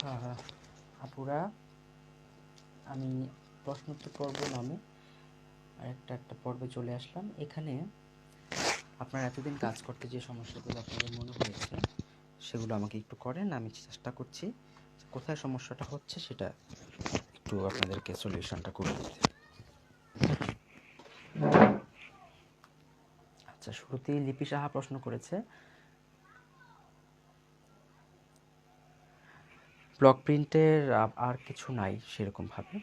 আপুরা, আমি প্রশ্নোত্তর পর্ব নামে একটা পর্বে চলে আসলাম। এখানে আপনারা এতদিন কাজ করতে যে সমস্যাগুলো আপনাদের মনে হয়েছে সেগুলো আমাকে একটু করেন। আমি চেষ্টা করছি কোথায় সমস্যাটা হচ্ছে সেটা একটু আপনাদেরকে সলিউশনটা করে দিতে। আচ্ছা, শুরুতেই লিপি সাহা প্রশ্ন করেছে, ব্লক প্রিন্টের আর কিছু নাই সেরকমভাবে।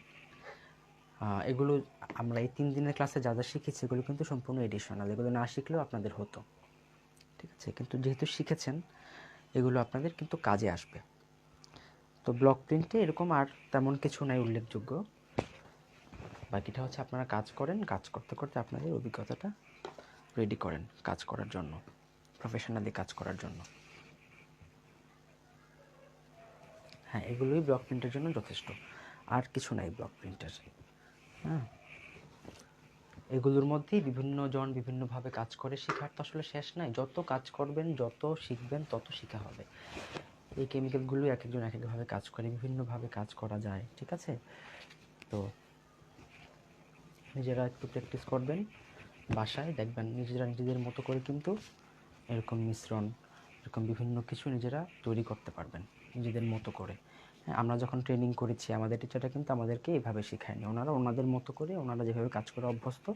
এগুলো আমরা এই 3 দিনের ক্লাসে যা যা শিখেছি এগুলো কিন্তু সম্পূর্ণ এডিশনাল, এগুলো না শিখলেও আপনাদের হতো, ঠিক আছে? কিন্তু যেহেতু শিখেছেন এগুলো আপনাদের কিন্তু কাজে আসবে। তো ব্লক প্রিন্টে এরকম আর তেমন কিছু নাই উল্লেখযোগ্য। বাকিটা হচ্ছে আপনারা কাজ করেন, কাজ করতে করতে আপনাদের অভিজ্ঞতাটা রেডি করেন কাজ করার জন্য, প্রফেশনালি কাজ করার জন্য। হ্যাঁ, এগুলোই ব্লক প্রিন্টের জন্য যথেষ্ট, আর কিছু নাই ব্লক প্রিন্টের। হ্যাঁ, এগুলোর মধ্যেই বিভিন্ন জন বিভিন্নভাবে কাজ করে, শেখার তো আসলে শেষ নাই। যত কাজ করবেন, যত শিখবেন, তত শেখা হবে। এই কেমিক্যালগুলো এক একজন এক একভাবে কাজ করে, বিভিন্নভাবে কাজ করা যায়, ঠিক আছে? তো নিজেরা একটু প্র্যাকটিস করবেন, বাসায় দেখবেন নিজেরা নিজেদের মতো করে কিন্তু এরকম মিশ্রণ, এরকম বিভিন্ন কিছু নিজেরা তৈরি করতে পারবেন নিজেদের মতো করে। আমরা যখন ট্রেনিং করেছি আমাদের টিচাররা কিন্তু আমাদেরকে এভাবে শেখায়নি, ওনারা ওনাদের মতো করে, ওনারা যেভাবে কাজ করে অভ্যস্ত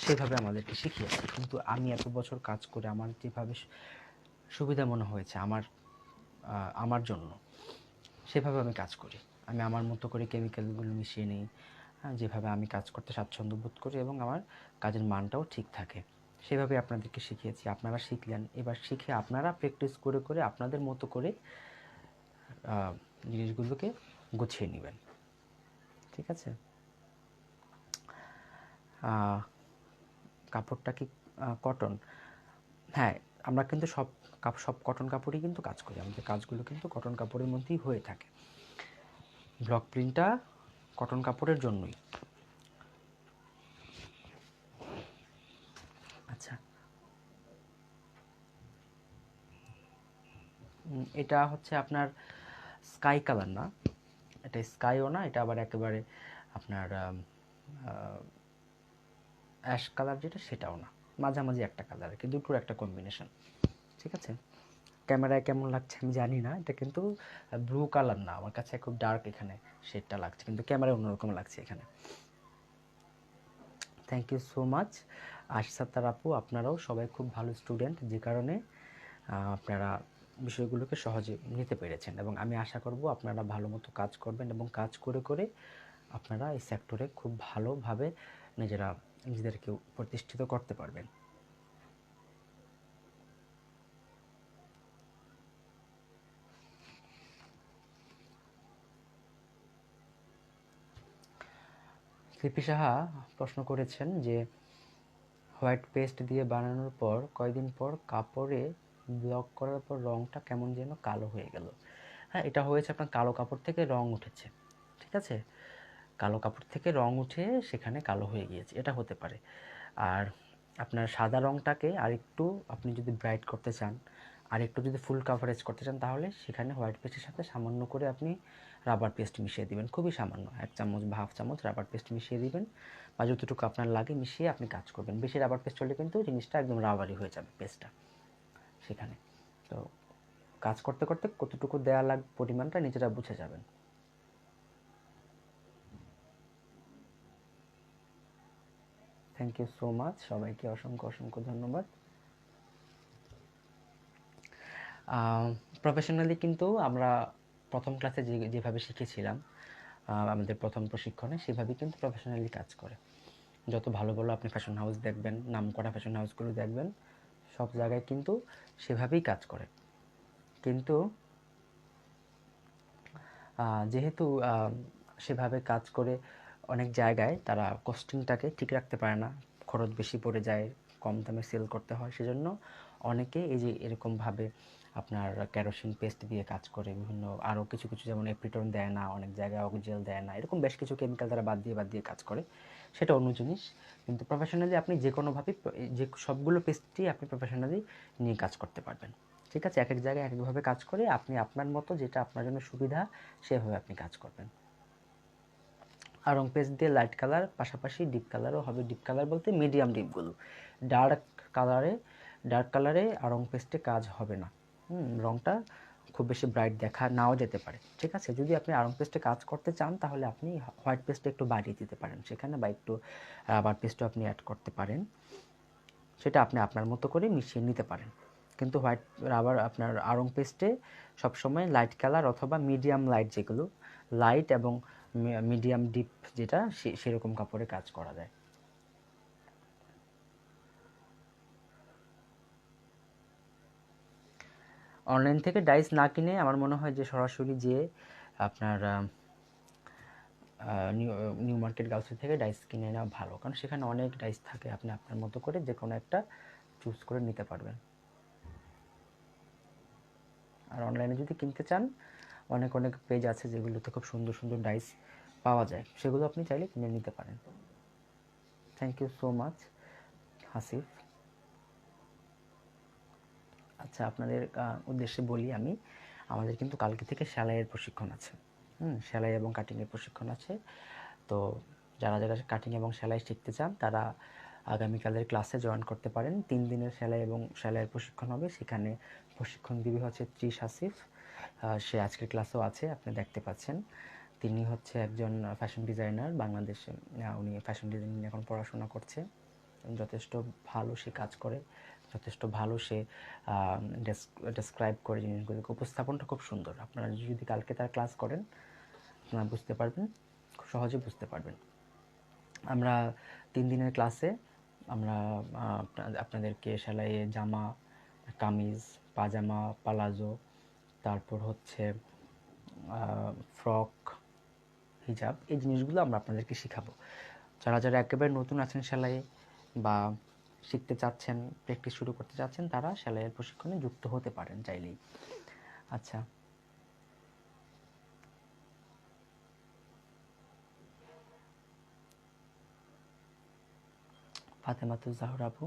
সেভাবে আমাদেরকে শিখিয়েছে। কিন্তু আমি এত বছর কাজ করে আমার যেভাবে সুবিধা মনে হয়েছে আমার জন্য, সেভাবে আমি কাজ করি। আমি আমার মতো করে কেমিক্যালগুলো মিশিয়ে নিই, যেভাবে আমি কাজ করতে স্বাচ্ছন্দ্য বোধ করি এবং আমার কাজের মানটাও ঠিক থাকে, সেভাবে আপনাদেরকে শিখিয়েছি। আপনারা শিখলেন, এবার শিখে আপনারা প্র্যাকটিস করে করে আপনাদের মতো করে জিনিসগুলোকে গুছিয়ে নেবেন, ঠিক আছে? কাপড়টা কি কটন? হ্যাঁ, আমরা কিন্তু সব কটন কাপড়ই কিন্তু কাজ করি, আমাদের কাজগুলো কিন্তু কটন কাপড়ের মধ্যেই হয়ে থাকে। ব্লক প্রিন্টটা কটন কাপড়ের জন্যই। আচ্ছা, এটা হচ্ছে আপনার স্কাই কালার না, এটা স্কাইও না, এটা আবার একেবারে আপনার অ্যাশ কালার যেটা সেটাও না, মাঝামাঝি একটা কালার আর কি, দুটোর একটা কম্বিনেশন, ঠিক আছে? ক্যামেরায় কেমন লাগছে আমি জানি না, এটা কিন্তু ব্লু কালার না, আমার কাছে খুব ডার্ক এখানে শেডটা লাগছে, কিন্তু ক্যামেরায় অন্যরকম লাগছে এখানে। থ্যাংক ইউ সো মাচ আশিসাত্তার আপু, আপনারাও সবাই খুব ভালো স্টুডেন্ট, যে কারণে আপনারা বিষয়গুলোকে সহজে নিতে পেরেছেন, এবং আমি আশা করব আপনারা ভালো মতো কাজ করবেন এবং কাজ করে করে আপনারা এই সেক্টরে খুব ভালোভাবে নিজেদেরকে প্রতিষ্ঠিত করতে পারবেন। লিপি সাহা প্রশ্ন করেছেন যে হোয়াইট পেস্ট দিয়ে বানানোর পর কয়দিন পর কাপড়ে ব্লক করার পর রঙটা কেমন যেন কালো হয়ে গেল। হ্যাঁ, এটা হয়েছে আপনার কালো কাপড় থেকে রং উঠেছে, ঠিক আছে? কালো কাপড় থেকে রং উঠে সেখানে কালো হয়ে গিয়েছে, এটা হতে পারে। আর আপনার সাদা রংটাকে আরেকটু আপনি যদি ব্রাইট করতে চান, আর একটু যদি ফুল কাভারেজ করতে চান, তাহলে সেখানে হোয়াইট পেস্টের সাথে সামান্য করে আপনি রাবার পেস্ট মিশিয়ে দিবেন, খুবই সামান্য 1 চামচ বা হাফ চামচ রাবার পেস্ট মিশিয়ে দিবেন, বা যতটুকু আপনার লাগে মিশিয়ে আপনি কাজ করবেন। বেশি রাবার পেস্ট হলে কিন্তু জিনিসটা একদম রাবারি হয়ে যাবে পেস্টটা সেখানে। তো কাজ করতে করতে কতটুকু দেওয়া লাগবে পরিমাণটা নিজেরা বুঝে যাবেন। থ্যাংক ইউ সো মাচ, সবাইকে অসংখ্য অসংখ্য ধন্যবাদ। প্রফেশনালি কিন্তু আমরা প্রথম ক্লাসে যেভাবে শিখেছিলাম আমাদের প্রথম প্রশিক্ষণে, সেভাবেই কিন্তু প্রফেশনালি কাজ করে। যত ভালো ভালো আপনি ফ্যাশন হাউস দেখবেন, নাম করা ফ্যাশন হাউসগুলো দেখবেন, সব জায়গায় কিন্তু সেভাবেই কাজ করে। কিন্তু যেহেতু সেভাবে কাজ করে অনেক জায়গায় তারা কস্টিংটাকে ঠিক রাখতে পারে না, খরচ বেশি পড়ে যায়, কম দামে সেল করতে হয়, সেজন্য অনেকে এই যে এরকমভাবে আপনার কেরোসিন পেস্ট দিয়ে কাজ করে, বিভিন্ন আরও কিছু কিছু, যেমন এপ্রিটন দেয় না, অনেক জায়গায় অক্সিজেল দেয় না, এরকম বেশ কিছু কেমিক্যাল তারা বাদ দিয়ে কাজ করে, সেটা অন্য জিনিস। কিন্তু প্রফেশনালি আপনি যে কোনোভাবেই যে সবগুলো পেস্টই আপনি প্রফেশনালি নিয়ে কাজ করতে পারবেন, ঠিক আছে, এক এক জায়গায় এক একভাবে কাজ করে, আপনি আপনার মতো যেটা আপনার জন্য সুবিধা সেভাবে আপনি কাজ করবেন। আর রং পেস্ট দিয়ে লাইট কালার পাশাপাশি ডিপ কালারও হবে। ডিপ কালার বলতে মিডিয়াম ডিপগুলো, ডার্ক কালারে আর রং পেস্টে কাজ হবে না। রংটা খুব বেশি ব্রাইট দেখা নাও যেতে পারে। ঠিক আছে, যদি আপনি আড়ং পেস্টে কাজ করতে চান তাহলে আপনি হোয়াইট পেস্টে একটু বাড়িয়ে দিতে পারেন সেখানে, বা একটু রাবার পেস্টও আপনি অ্যাড করতে পারেন, সেটা আপনি আপনার মতো করে মিশিয়ে নিতে পারেন। কিন্তু হোয়াইট রাবার আপনার আড়ং পেস্টে সবসময় লাইট কালার অথবা মিডিয়াম লাইট, যেগুলো লাইট এবং মিডিয়াম ডিপ যেটা সেরকম কাপড়ে কাজ করা যায়। অনলাইন থেকে ডাইস না কিনে আমার মনে হয় যে সরাসরি যে আপনার নিউ মার্কেট গার্লসের থেকে ডাইস কিনে নেওয়া ভালো, কারণ সেখানে অনেক ডাইস থাকে, আপনি আপনার মতো করে যে কোনো একটা চুজ করে নিতে পারবেন। আর অনলাইনে যদি কিনতে চান অনেক পেজ আছে যেগুলোতে খুব সুন্দর সুন্দর ডাইস পাওয়া যায়, সেগুলো আপনি চাইলে কিনে নিতে পারেন। Thank you so much Hasif. আচ্ছা, আপনাদের উদ্দেশ্যে বলি আমি, আমাদের কিন্তু কালকে থেকে সেলাইয়ের প্রশিক্ষণ আছে। সেলাই এবং কাটিংয়ের প্রশিক্ষণ আছে। তো যারা কাটিং এবং সেলাই শিখতে চান তারা আগামীকালের ক্লাসে জয়েন করতে পারেন। 3 দিনের সেলাই এবং সেলাইয়ের প্রশিক্ষণ হবে। সেখানে প্রশিক্ষণ দিবে হচ্ছে ত্রিশ আসিফ। সে আজকের ক্লাসেও আছে, আপনি দেখতে পাচ্ছেন। তিনি হচ্ছে একজন ফ্যাশন ডিজাইনার বাংলাদেশে। উনি ফ্যাশন ডিজাইনিং এখন পড়াশোনা করছে। যথেষ্ট ভালো সে কাজ করে, যথেষ্ট ভালো সে ডেসক্রাইব করে জিনিসগুলোকে, উপস্থাপনটা খুব সুন্দর। আপনারা যদি কালকে তার ক্লাস করেন আপনারা বুঝতে পারবেন, খুব সহজে বুঝতে পারবেন। আমরা 3 দিনের ক্লাসে আমরা আপনাদেরকে সেলাইয়ে জামা, কামিজ, পাজামা, পালাজো, তারপর হচ্ছে ফ্রক, হিজাব, এই জিনিসগুলো আমরা আপনাদেরকে শেখাবো। যারা একেবারে নতুন আছেন সেলাইয়ে বা শিখতে চাচ্ছেন, প্র্যাকটিস শুরু করতে চাচ্ছেন, তারা সেলাইয়ের প্রশিক্ষণে যুক্ত হতে পারেন চাইলেই। আচ্ছা, ফাতেমাতুজ জাহরা আপু,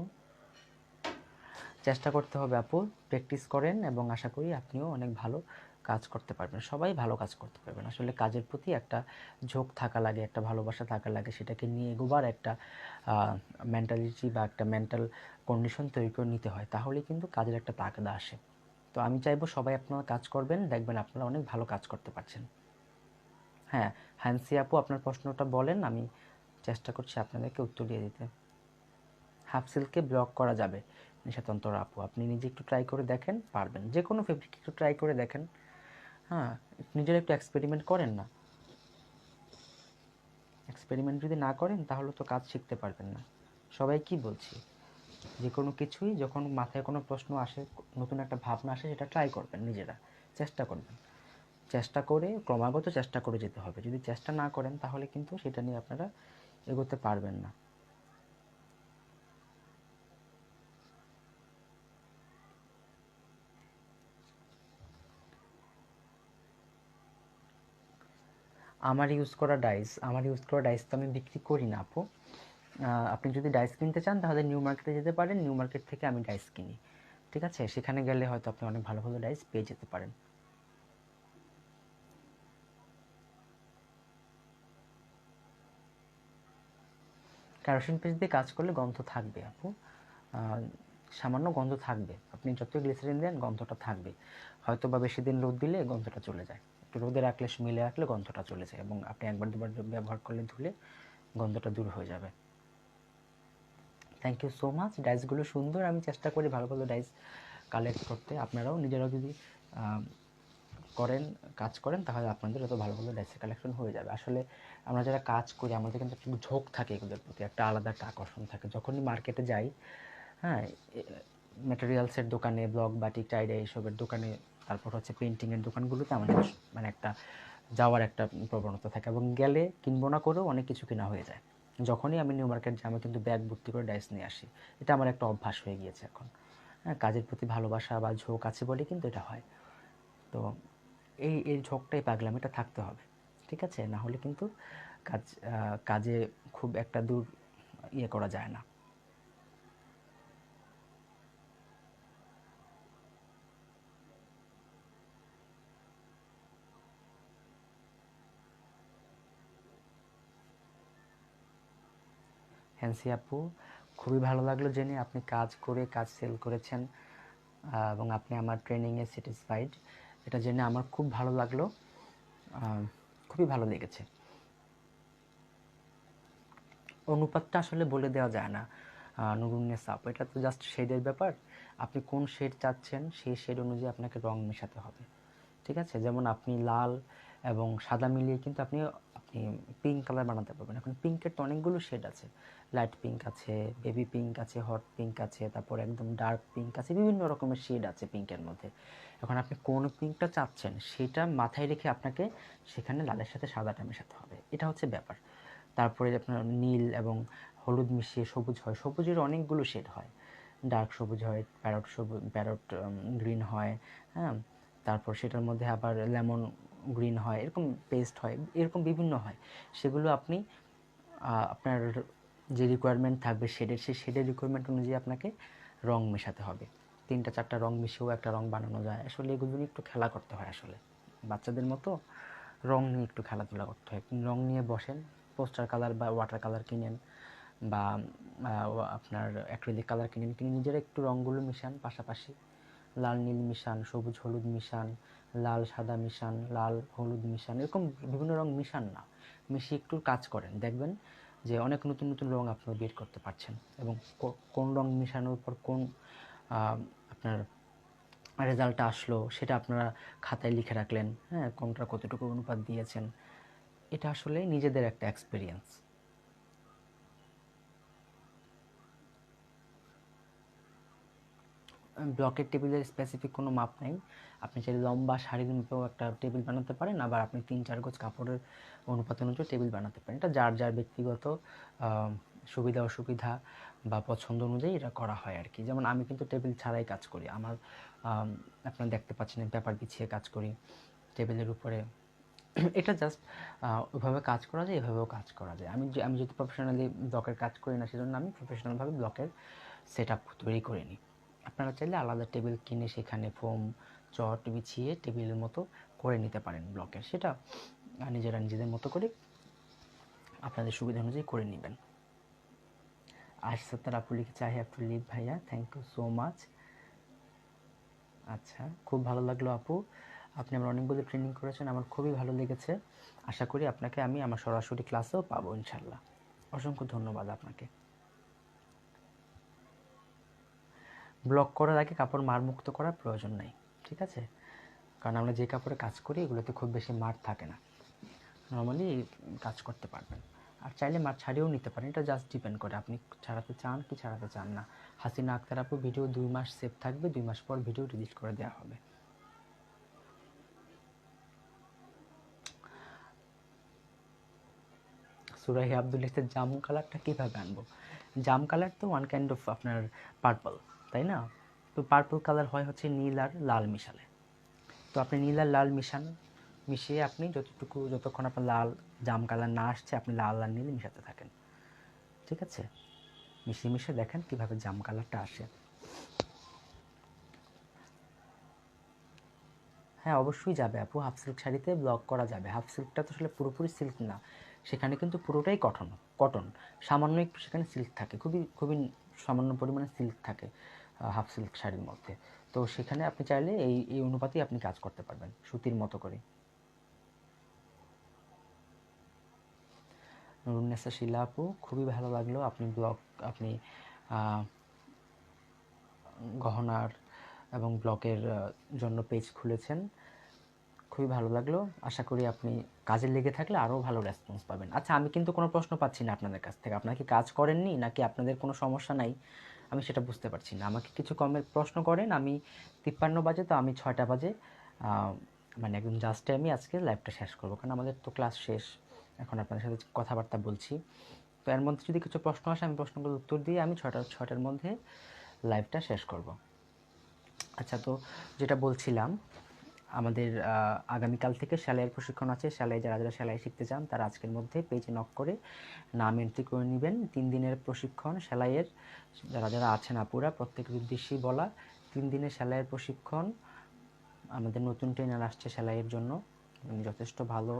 চেষ্টা করতে হবে আপু, প্র্যাকটিস করেন এবং আশা করি আপনিও অনেক ভালো কাজ করতে পারবেন। সবাই ভালো কাজ করতে পারবেন। আসলে কাজের প্রতি একটা ঝোঁক থাকা লাগে, একটা ভালোবাসা থাকা লাগে, সেটাকে নিয়ে এগোবার একটা মেন্টালিটি বা একটা মেন্টাল কন্ডিশন তৈরি করে নিতে হয়, তাহলেই কিন্তু কাজের একটা তাগাদা আসে। তো আমি চাইবো সবাই আপনারা কাজ করবেন, দেখবেন আপনারা অনেক ভালো কাজ করতে পারছেন। হ্যাঁ, হ্যান্সি আপু, আপনার প্রশ্নটা বলেন, আমি চেষ্টা করছি আপনাদেরকে উত্তর দিয়ে দিতে। হাফ সিল্কে ব্লক করা যাবে নিশাতন্তর আপু, আপনি নিজে একটু ট্রাই করে দেখেন, পারবেন। যে কোনো ফেব্রিক একটু ট্রাই করে দেখেন। হ্যাঁ, নিজের একটু এক্সপেরিমেন্ট করেন না। এক্সপেরিমেন্ট যদি না করেন তাহলে তো কাজ শিখতে পারবেন না। সবাই কি বলছি, যে কোনো কিছুই যখন মাথায় কোনো প্রশ্ন আসে, নতুন একটা ভাবনা আসে, সেটা ট্রাই করবেন, নিজেরা চেষ্টা করবেন। চেষ্টা করে ক্রমাগত চেষ্টা করে যেতে হবে। যদি চেষ্টা না করেন তাহলে কিন্তু সেটা নিয়ে আপনারা এগোতে পারবেন না। আমার ইউজ করা ডাইস তো আমি বিক্রি করি না আপু। আপনি যদি ডাইস কিনতে চান তাহলে নিউ মার্কেটে যেতে পারেন, নিউ মার্কেট থেকে আমি ডাইস কিনি। ঠিক আছে, সেখানে গেলে হয়তো আপনি অনেক ভালো ভালো ডাইস পেয়ে যেতে পারেন। কেরোসিন পেস্ট দিয়ে কাজ করলে গন্ধ থাকবে আপু, সামান্য গন্ধ থাকবে। আপনি যতই গ্লিসারিন দেন গন্ধটা থাকবে। হয়তো বা বেশি দিন রোদ দিলে গন্ধটা চলে যায়, একটু রোদে রাখলে, মিলে রাখলে গন্ধটা চলে যায়, এবং আপনি একবার দুবার ব্যবহার করলে ধুলে গন্ধটা দূর হয়ে যাবে। Thank you so much. ডাইসগুলো সুন্দর, আমি চেষ্টা করি ভালো ভালো ডাইস কালেক্ট করতে। আপনারাও নিজেরাও যদি করেন, কাজ করেন, তাহলে আপনাদের এত ভালো ভালো ডাইসের কালেকশন হয়ে যাবে। আসলে আমরা যারা কাজ করি আমাদের কিন্তু একটু ঝোঁক থাকে এগুলোর প্রতি, একটা আলাদা একটা আকর্ষণ থাকে। যখনই মার্কেটে যাই, হ্যাঁ, ম্যাটেরিয়ালসের দোকানে, ব্লক, বাটিক, টাইডে এইসবের দোকানে, তারপর হচ্ছে পেন্টিংয়ের দোকানগুলোতে আমাদের মানে একটা যাওয়ার একটা প্রবণতা থাকে, এবং গেলে কিনবো না করেও অনেক কিছু কেনা হয়ে যায়। যখনই আমি নিউ মার্কেট যাই আমি কিন্তু ব্যাগ ভর্তি করে ডাইস নিয়ে আসি। এটা আমার একটা অভ্যাস হয়ে গিয়েছে এখন। হ্যাঁ, কাজের প্রতি ভালোবাসা বা ঝোঁক আছে বলে কিন্তু এটা হয়। তো এই ঝোঁকটাই পাগলামিটা থাকতে হবে। ঠিক আছে, না হলে কিন্তু কাজে খুব একটা দূর ইয়ে করা যায় না। হ্যান্সি আপু, খুবই ভালো লাগলো জেনে আপনি কাজ করে কাজ সেল করেছেন এবং আপনি আমার ট্রেনিংয়ে স্যাটিসফাইড, এটা জেনে আমার খুব ভালো লাগলো, খুবই ভালো লেগেছে। অনুপাতটা আসলে বলে দেওয়া যায় না নুরুন্নেসা আপু, এটা তো জাস্ট শেডের ব্যাপার। আপনি কোন শেড চাচ্ছেন সেই শেড অনুযায়ী আপনাকে রং মেশাতে হবে, ঠিক আছে? যেমন আপনি লাল এবং সাদা মিলিয়ে কিন্তু আপনি আপনি পিঙ্ক কালার বানাতে পারবেন। এখন পিঙ্কের তো অনেকগুলো শেড আছে, লাইট পিঙ্ক আছে, বেবি পিঙ্ক আছে, হট পিঙ্ক আছে, তারপর একদম ডার্ক পিঙ্ক আছে, বিভিন্ন রকমের শেড আছে পিঙ্কের মধ্যে। এখন আপনি কোন পিঙ্কটা চাচ্ছেন সেটা মাথায় রেখে আপনাকে সেখানে লালের সাথে সাদাটা মেশাতে হবে, এটা হচ্ছে ব্যাপার। তারপরে আপনার নীল এবং হলুদ মিশিয়ে সবুজ হয়, সবুজের অনেকগুলো শেড হয়, ডার্ক সবুজ হয়, প্যারট গ্রিন হয়, হ্যাঁ, তারপর সেটার মধ্যে আবার লেমন গ্রিন হয়, এরকম পেস্ট হয়, এরকম বিভিন্ন হয়। সেগুলো আপনি আপনার যে রিকোয়ারমেন্ট থাকবে শেডের, সেই শেডের রিকোয়ারমেন্ট অনুযায়ী আপনাকে রং মেশাতে হবে। 3-4টা রং মিশিয়েও একটা রং বানানো যায়। আসলে এগুলো নিয়ে একটু খেলা করতে হয়, আসলে বাচ্চাদের মতো রং নিয়ে একটু খেলাধুলা করতে হয়। রং নিয়ে বসেন, পোস্টার কালার বা ওয়াটার কালার কিনেন বা আপনার অ্যাক্রিলিক কালার কিনে নিজেরা একটু রঙগুলো মিশান পাশাপাশি, লাল নীল মিশান, সবুজ হলুদ মিশান, লাল সাদা মিশান, লাল হলুদ মিশান, এরকম বিভিন্ন রং মিশান না, মিশিয়ে একটু কাজ করেন, দেখবেন যে অনেক নতুন নতুন রং আপনারা বের করতে পারছেন। এবং কোন রং মিশানোর পর কোন আপনার রেজাল্টটা আসলো সেটা আপনারা খাতায় লিখে রাখলেন, হ্যাঁ, কোনটা কতটুকু অনুপাত দিয়েছেন, এটা আসলে নিজেদের একটা এক্সপিরিয়েন্স। ব্লকের টেবিলের স্পেসিফিক কোনো মাপ নেই, আপনি চাইলে লম্বা সারির মতো একটা টেবিল বানাতে পারেন, আবার আপনি 3-4 গজ কাপড়ের অনুপাত অনুযায়ী টেবিল বানাতে পারেন। এটা যার যার ব্যক্তিগত সুবিধা অসুবিধা বা পছন্দ অনুযায়ী এটা করা হয় আর কি। যেমন আমি কিন্তু টেবিল ছাড়াই কাজ করি, আমার আপনারা দেখতে পাচ্ছেন পেপার বিছিয়ে কাজ করি টেবিলের উপরে। এটা জাস্ট ওইভাবে কাজ করা যায়, এভাবেও কাজ করা যায়। আমি যেহেতু প্রফেশনালি ব্লকের কাজ করি না, সেজন্য আমি প্রফেশনালভাবে ব্লকের সেট আপ তৈরি করে নিই। আপনারা চাইলে আলাদা টেবিল কিনে সেখানে ফোম চট বিছিয়ে টেবিলের মতো করে নিতে পারেন ব্লকের, সেটা নিজেরা নিজেদের মতো করে আপনাদের সুবিধা অনুযায়ী করে নেবেন। আশিস আপু লিখেছে আই হ্যাভ টু লিভ ভাইয়া, থ্যাংক ইউ সো মাচ। আচ্ছা, খুব ভালো লাগলো আপু, আপনি আমার অনেকগুলো ট্রেনিং করেছেন, আমার খুবই ভালো লেগেছে। আশা করি আপনাকে আমি আমার সরাসরি ক্লাসেও পাবো ইনশাল্লাহ। অসংখ্য ধন্যবাদ আপনাকে। ব্লক করার আগে কাপড় মারমুক্ত করার প্রয়োজন নাই, ঠিক আছে? কারণ আমরা যে কাপড়ে কাজ করি এগুলোতে খুব বেশি মার থাকে না, নর্মালি কাজ করতে পারবেন। আর চাইলে মার ছাড়িয়েও নিতে পারেন, এটা জাস্ট ডিপেন্ড করে আপনি ছাড়াতে চান কি ছাড়াতে চান না। হাসিনা আক্তার আপু, ভিডিও 2 মাস সেভ থাকবে, 2 মাস পর ভিডিও ডিলিট করে দেওয়া হবে। সুরাহি আব্দুল ইসলাম, জাম কালারটা কীভাবে আনবো? জাম কালার তো ওয়ান কাইন্ড অফ আপনার পার্পল, তাই না? তো পার্পল কালার হয় হচ্ছে নীল আর লাল মিশালে। তো আপনি নীল আর লাল মিশান, মিশিয়ে আপনি যতক্ষণ আপনার লাল জাম কালার না আসছে আপনি লাল আর নীল মিশাতে থাকেন, ঠিক আছে? মিশিয়ে মিশিয়ে দেখেন কীভাবে জাম কালারটা আসে। হ্যাঁ, অবশ্যই যাবে আপু, হাফ সিল্ক শাড়িতে ব্লক করা যাবে। হাফ সিল্কটা তো আসলে পুরোপুরি সিল্ক না, সেখানে কিন্তু পুরোটাই কটন, সামান্য একটু সেখানে সিল্ক থাকে, খুবই খুবই সামান্য পরিমাণে সিল্ক থাকে হাফ সিল্ক শাড়ির মধ্যে। তো সেখানে আপনি চাইলে এই অনুপাতেই আপনি কাজ করতে পারবেন সুতির মতো করে। নুরুন্নেসা শিলা আপু, খুবই ভালো লাগলো আপনি গহনার এবং ব্লকের জন্য পেজ খুলেছেন, খুবই ভালো লাগলো। আশা করি আপনি কাজে লেগে থাকলে আরও ভালো রেসপন্স পাবেন। আচ্ছা, আমি কিন্তু কোনো প্রশ্ন পাচ্ছি না আপনাদের কাছ থেকে, আপনারা কি কাজ করেননি নাকি আপনাদের কোনো সমস্যা নাই আমি সেটা বুঝতে পারছি না। আমাকে কিছু প্রশ্ন করেন, আমি 53 বাজে, তো আমি 6টা বাজে মানে একদম জাস্ট আমি আজকে লাইভটা শেষ করবো, কারণ আমাদের তো ক্লাস শেষ, এখন আপনাদের সাথে কথাবার্তা বলছি। তো এর মধ্যে যদি কিছু প্রশ্ন আসে আমি প্রশ্নগুলোর উত্তর দিয়ে আমি 6টার মধ্যে লাইভটা শেষ করব। আচ্ছা, তো যেটা বলছিলাম, আমাদের আগামীকাল থেকে সেলাইয়ের প্রশিক্ষণ আছে। যারা যারা সেলাই শিখতে চান তারা আজকের মধ্যে পেজে নক করে নাম এন্ট্রি করে নেবেন। 3 দিনের প্রশিক্ষণ সেলাইয়ের, যারা যারা আছেন আপুরা প্রত্যেকের উদ্দেশ্যেই বলা, 3 দিনের সেলাইয়ের প্রশিক্ষণ। আমাদের নতুন ট্রেনার আসছে সেলাইয়ের জন্য, যথেষ্ট ভালো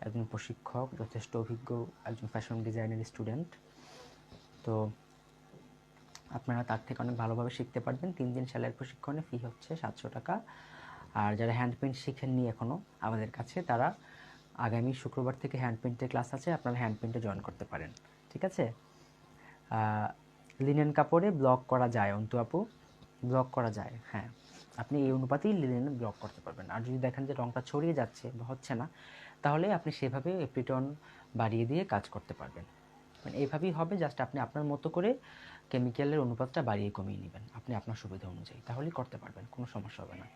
একজন প্রশিক্ষক, যথেষ্ট অভিজ্ঞ একজন ফ্যাশন ডিজাইনের স্টুডেন্ট। তো আপনারা তার থেকে অনেক ভালোভাবে শিখতে পারবেন। 3 দিন সেলাইয়ের প্রশিক্ষণে ফি হচ্ছে 700 টাকা। আর যারা হ্যান্ড পেইন্ট শিখেননি এখনও আমাদের কাছে, তারা আগামী শুক্রবার থেকে হ্যান্ড পেইন্টের ক্লাস আছে, আপনারা হ্যান্ড পেইন্টে জয়েন করতে পারেন। ঠিক আছে? লিনেন কাপড়ে ব্লক করা যায় অন্তু আপু, ব্লক করা যায়। হ্যাঁ, আপনি এই অনুপাতেই লিনেন ব্লক করতে পারবেন। আর যদি দেখেন যে রঙটা ছড়িয়ে যাচ্ছে বা হচ্ছে না, তাহলে আপনি সেভাবে এপ্রিটন বাড়িয়ে দিয়ে কাজ করতে পারবেন। মানে এইভাবেই হবে, জাস্ট আপনি আপনার মতো করে কেমিক্যালের অনুপাতটা বাড়িয়ে কমিয়ে নেবেন আপনি আপনার সুবিধা অনুযায়ী, তাহলেই করতে পারবেন, কোনো সমস্যা হবে না।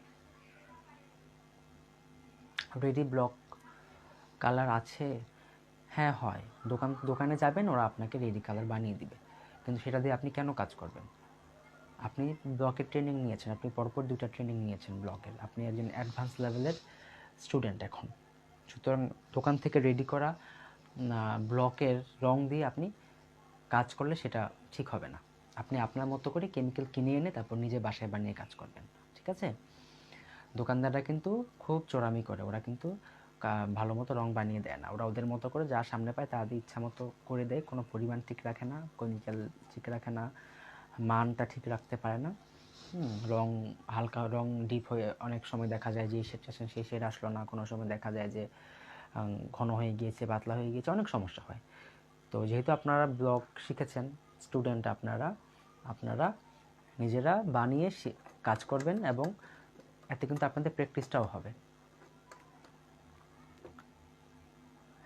রেডি ব্লক কালার আছে? হ্যাঁ হয়, দোকানে যাবেন, ওরা আপনাকে রেডি কালার বানিয়ে দিবে, কিন্তু সেটা দিয়ে আপনি কেন কাজ করবেন? আপনি ব্লকের ট্রেনিং নিয়েছেন, আপনি পরপর 2টা ট্রেনিং নিয়েছেন ব্লকের, আপনি একজন অ্যাডভান্স লেভেলের স্টুডেন্ট এখন। সুতরাং দোকান থেকে রেডি করা ব্লকের রং দিয়ে আপনি কাজ করলে সেটা ঠিক হবে না। আপনি আপনার মতো করে কেমিক্যাল কিনে এনে তারপর নিজে বাসায় বানিয়ে কাজ করবেন। ঠিক আছে? দোকানদাররা কিন্তু খুব চোরামি করে, ওরা কিন্তু ভালো মতো রং বানিয়ে দেয় না, ওরা ওদের মতো করে যা সামনে পায় তা দিয়ে ইচ্ছা মতো করে দেয়, কোনো পরিমাণ ঠিক রাখে না, কেমিক্যাল ঠিক রাখে না, মানটা ঠিক রাখতে পারে না। রং হালকা, রং ডিপ হয়ে অনেক সময় দেখা যায় যে শেড চাচ্ছেন সেই শেড আসলো না, কোনো সময় দেখা যায় যে ঘন হয়ে গিয়েছে, পাতলা হয়ে গিয়েছে, অনেক সমস্যা হয়। তো যেহেতু আপনারা ব্লগ শিখেছেন, স্টুডেন্ট আপনারা নিজেরা বানিয়ে কাজ করবেন, এবং এতে কিন্তু আপনাদের প্র্যাকটিসটাও হবে।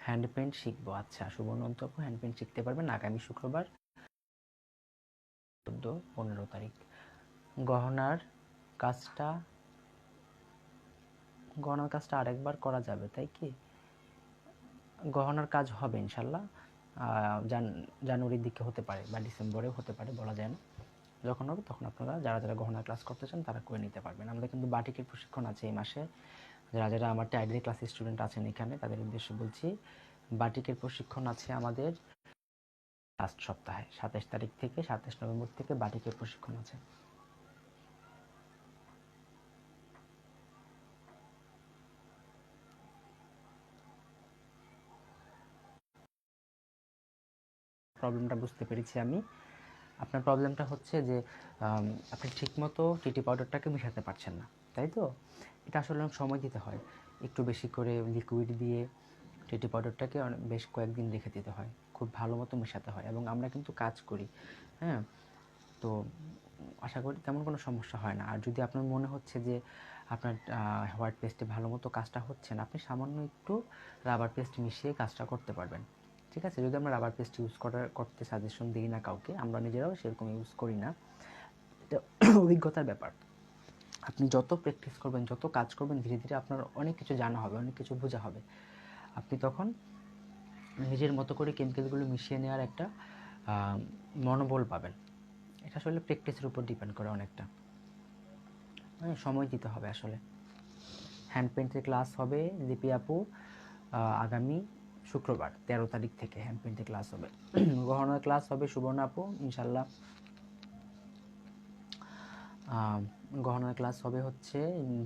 হ্যান্ড পেইন্ট শিখবো, আচ্ছা সুবর্ণন্ত আপু, হ্যান্ড পেইন্ট শিখতে পারবেন আগামী শুক্রবার 14-15 তারিখ। গহনার কাজটা আরেকবার করা যাবে তাই কি? গহনার কাজ হবে ইনশাল্লাহ, জানুয়ারির দিকে হতে পারে বা ডিসেম্বরেও হতে পারে, বলা যায় না। যখন হবে তখন আপনারা যারা গহনার ক্লাস করতে চান তারা করে নিতে পারবেন। আমাদের কিন্তু বাটিকের প্রশিক্ষণ আছে এই মাসে। যারা আমার টাইডারি ক্লাসের স্টুডেন্ট আছেন এখানে, তাদের উদ্দেশ্যে বলছি, বাটিকের প্রশিক্ষণ আছে আমাদের লাস্ট সপ্তাহে 27 তারিখ থেকে 27 নভেম্বর থেকে বাটিকের প্রশিক্ষণ আছে। প্রবলেমটা বুঝতে পেরেছি আমি। আপনার প্রবলেমটা হচ্ছে যে আপনি ঠিকমতো টিটি পাউডারটাকে মেশাতে পারছেন না, তাই তো? এটা আসলে অনেক সময় দিতে হয়, একটু বেশি করে লিকুইড দিয়ে টিটি পাউডারটাকে বেশ কয়েকদিন রেখে দিতে হয়, খুব ভালো মতো মেশাতে হয়, এবং আমরা কিন্তু কাজ করি। হ্যাঁ, তো আশা করি তেমন কোনো সমস্যা হয় না। আর যদি আপনার মনে হচ্ছে যে আপনার হোয়াইট পেস্টে ভালো মতো কাজটা হচ্ছে না, আপনি সামান্য একটু রাবার পেস্ট মিশিয়ে কাজটা করতে পারবেন। ঠিক আছে? যদি আমরা রাবার পেস্ট ইউজ করতে সাজেশন দিই না কাউকে, আমরা নিজেরাও সেরকম ইউজ করি না, এটা অভিজ্ঞতার ব্যাপার। আপনি যত প্র্যাকটিস করবেন, যত কাজ করবেন, ধীরে ধীরে আপনার অনেক কিছু জানা হবে, অনেক কিছু বোঝা হবে। আপনি তখন নিজের মতো করে কেমিক্যালগুলো মিশিয়ে নেওয়ার একটা মনোবল পাবেন। এটা আসলে প্র্যাকটিসের উপর ডিপেন্ড করে অনেকটা, সময় দিতে হবে আসলে। হ্যান্ড পেইন্টের ক্লাস হবে লিপি আপু আগামী শুক্রবার 13 তারিখ থেকে হ্যান্ড পেইন্টের ক্লাস হবে। গহনার ক্লাস হবে সুবর্ণ আপু ইনশাল্লাহ। গহনার ক্লাস হবে হচ্ছে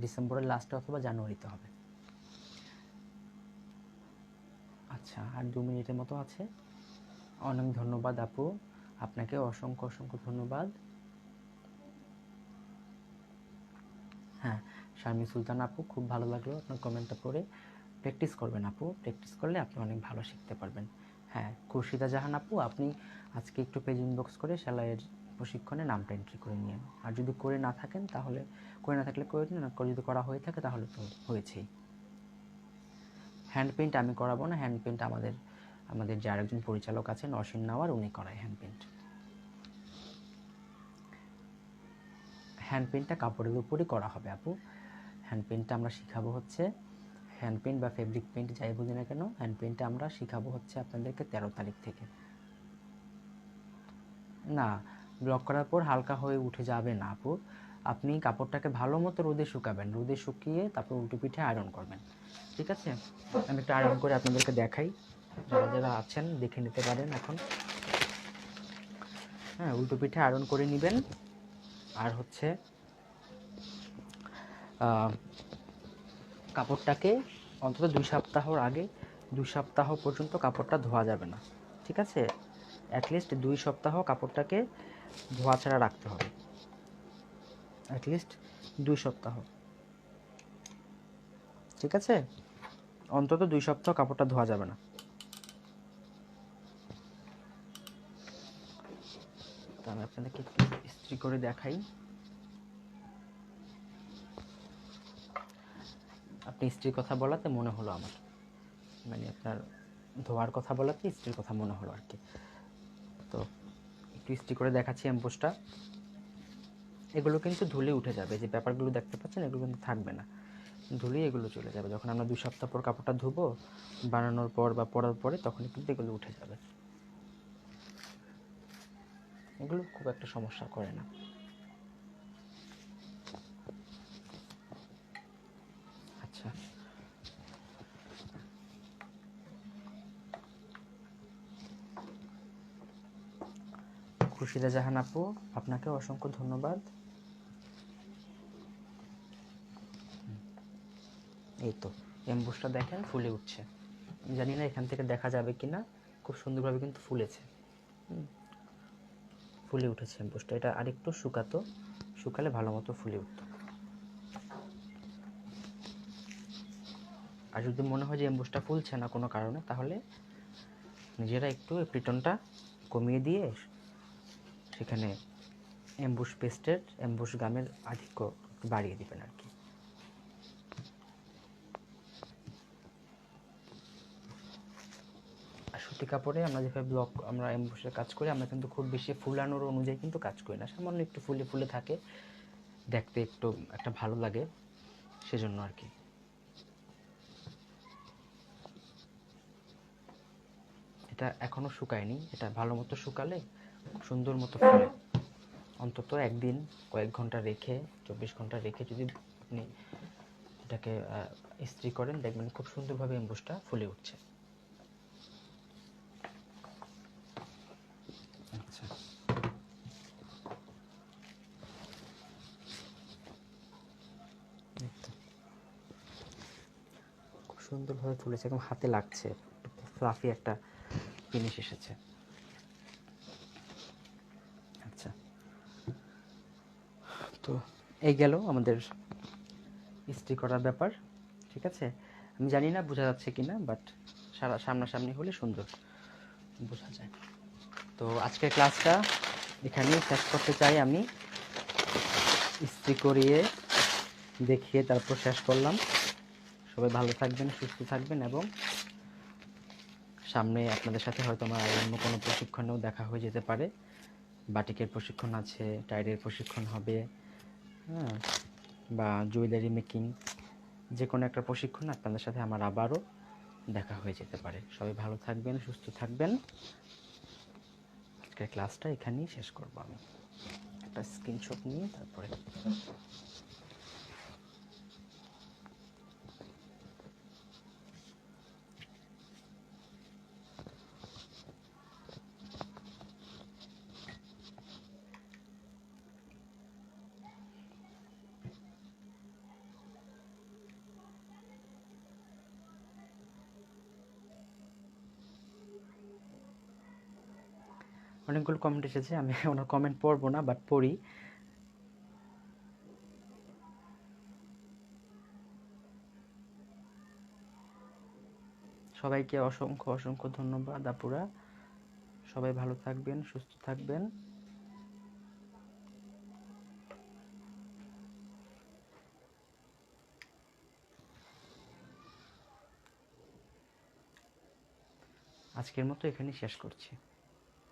ডিসেম্বরের লাস্টে অথবা জানুয়ারিতে হবে। আচ্ছা, আর 2 মিনিটের মতো আছে। অনেক ধন্যবাদ আপু, আপনাকে অসংখ্য অসংখ্য ধন্যবাদ। হ্যাঁ, শারমি সুলতান আপু, খুব ভালো লাগলো আপনার কমেন্টটা পড়ে। প্র্যাকটিস করবেন আপু, প্র্যাকটিস করলে আপনি অনেক ভালো শিখতে পারবেন। হ্যাঁ, খুরশিদা জাহান আপু, আপনি আজকে একটু পেজ ইনবক্স করে সেলাইয়ের প্রশিক্ষণে নামটা এন্ট্রি করে নিন। আর যদি করে না থাকেন তাহলে, করে না থাকলে করে নিন, আর যদি করা হয়ে থাকে তাহলে তো হয়েছেই। হ্যান্ড পেইন্ট আমি করাবো না, হ্যান্ড পেইন্ট আমাদের যে আরেকজন পরিচালক আছেন অসীম নাওয়ার, উনি করায় হ্যান্ড পেইন্ট। হ্যান্ড পেইন্টটা কাপড়ের উপরই করা হবে আপু। হ্যান্ড পেইন্টটা আমরা শিখাবো হচ্ছে, হ্যান্ড পেইন্ট বা ফেব্রিক পেইন্ট যাই বলি না কেন, হ্যান্ড পেইন্টটা আমরা শিখাবো হচ্ছে আপনাদেরকে 13 তারিখ থেকে। না, ব্লক করার পর হালকা হয়ে উঠে যাবে না আপু, আপনি কাপড়টাকে ভালো মতো রোদে শুকাবেন, রোদে শুকিয়ে তারপর উল্টো পিঠে আয়রন করবেন। ঠিক আছে? আমি একটু আয়রন করে আপনাদেরকে দেখাই, যারা আছেন দেখে নিতে পারেন এখন। হ্যাঁ, উল্টো পিঠে আয়রন করে নেবেন। আর হচ্ছে কাপড়টাকে অন্তত 2 সপ্তাহর আগে, 2 সপ্তাহ পর্যন্ত কাপড়টা ধোয়া যাবে না। ঠিক আছে? অ্যাটলিস্ট 2 সপ্তাহ কাপড়টাকে ধোয়া ছাড়া রাখতে হবে, অ্যাটলিস্ট 2 সপ্তাহ। ঠিক আছে, অন্তত 2 সপ্তাহ কাপড়টা ধোয়া যাবে না। তো আমি আপনাদেরকে একটু ইস্ত্রি করে দেখাই। আপনি ইস্ত্রির কথা বলাতে মনে হলো আমার, মানে আপনার ধোয়ার কথা বলাতে ইস্ত্রির কথা মনে হলো আর কি। তো একটু ইস্ত্রি করে দেখাচ্ছি অ্যাম্বুসটা। এগুলো কিন্তু ধুলে উঠে যাবে, যে পেপারগুলো দেখতে পাচ্ছেন এগুলো কিন্তু থাকবে না, ধুলেই এগুলো চলে যাবে। যখন আমরা 2 সপ্তাহ পর কাপড়টা ধুবো বানানোর পর বা পরার পরে, তখন কিন্তু এগুলো উঠে যাবে। এগুলো খুব একটা সমস্যা করে না। আচ্ছা, খুশিদা জাহান আপু, আপনাকে অসংখ্য ধন্যবাদ। এই তো এমবুসটা দেখেন ফুলে উঠছে। আমি জানি না এখান থেকে দেখা যাবে কিনা, খুব সুন্দরভাবে কিন্তু ফুলেছে, ফুলে উঠেছে এমবুসটা। এটা আরেকটু শুকালে ভালো মতো ফুলে উঠতো। আর যদি মনে হয় যে এমবুসটা ফুলছে না কোনো কারণে, তাহলে নিজেরা একটু প্রিটনটা কমিয়ে দিয়ে সেখানে এমবুস গামের আধিক্য বাড়িয়ে দিবেন আর কি। সুতি কাপড়ে আমরা যেভাবে আমরা এমবুসের কাজ করি, আমরা কিন্তু খুব বেশি ফুলানোর অনুযায়ী কিন্তু কাজ করি না, সামান্য একটু ফুলে ফুলে থাকে, দেখতে একটু একটা ভালো লাগে, সেজন্য আর কি। এটা এখনো শুকায়নি, এটা ভালো মতো শুকালে সুন্দর মতো ফুলে। অন্তত একদিন কয়েক ঘন্টা রেখে, 24 ঘন্টা রেখে যদি আপনি এটাকে ইস্ত্রি করেন, দেখবেন খুব সুন্দরভাবে এমবুসটা ফুলে উঠছে। আচ্ছা, খুব সুন্দরভাবে ফুলেছে, একদম হাতে লাগছে, ফ্লাফি একটা ফিনিশ এসেছে। আচ্ছা, তো এই গেল আমাদের ইস্ত্রি করার ব্যাপার। ঠিক আছে, আমি জানি না বোঝা যাচ্ছে কিনা, বাট সামনাসামনি হলে সুন্দর বোঝা যায়। তো আজকের ক্লাসটা এখানেই শেষ করতে চাই আমি, ইস্ত্রি করিয়ে দেখিয়ে তারপর শেষ করলাম। সবাই ভালো থাকবেন, সুস্থ থাকবেন, এবং সামনে আপনাদের সাথে হয়তো আমার অন্য কোনো প্রশিক্ষণেও দেখা হয়ে যেতে পারে। বাটিকের প্রশিক্ষণ আছে, টাইডের প্রশিক্ষণ হবে, হ্যাঁ, বা জুয়েলারি মেকিং, যে কোনো একটা প্রশিক্ষণ আপনাদের সাথে আমার আবারও দেখা হয়ে যেতে পারে। সবাই ভালো থাকবেন, সুস্থ থাকবেন। আজকের ক্লাসটা এখানেই শেষ করব আমি। একটা স্ক্রিনশট নিয়ে তারপরে অনেকগুলো কমেন্ট এসেছে, আমি ওনার কমেন্ট পড়বো না, বাট পড়ি। সবাইকে অসংখ্য অসংখ্য ধন্যবাদ আপুরা। সবাই ভালো থাকবেন, সুস্থ থাকবেন। আজকের মতো এখানেই শেষ করছি।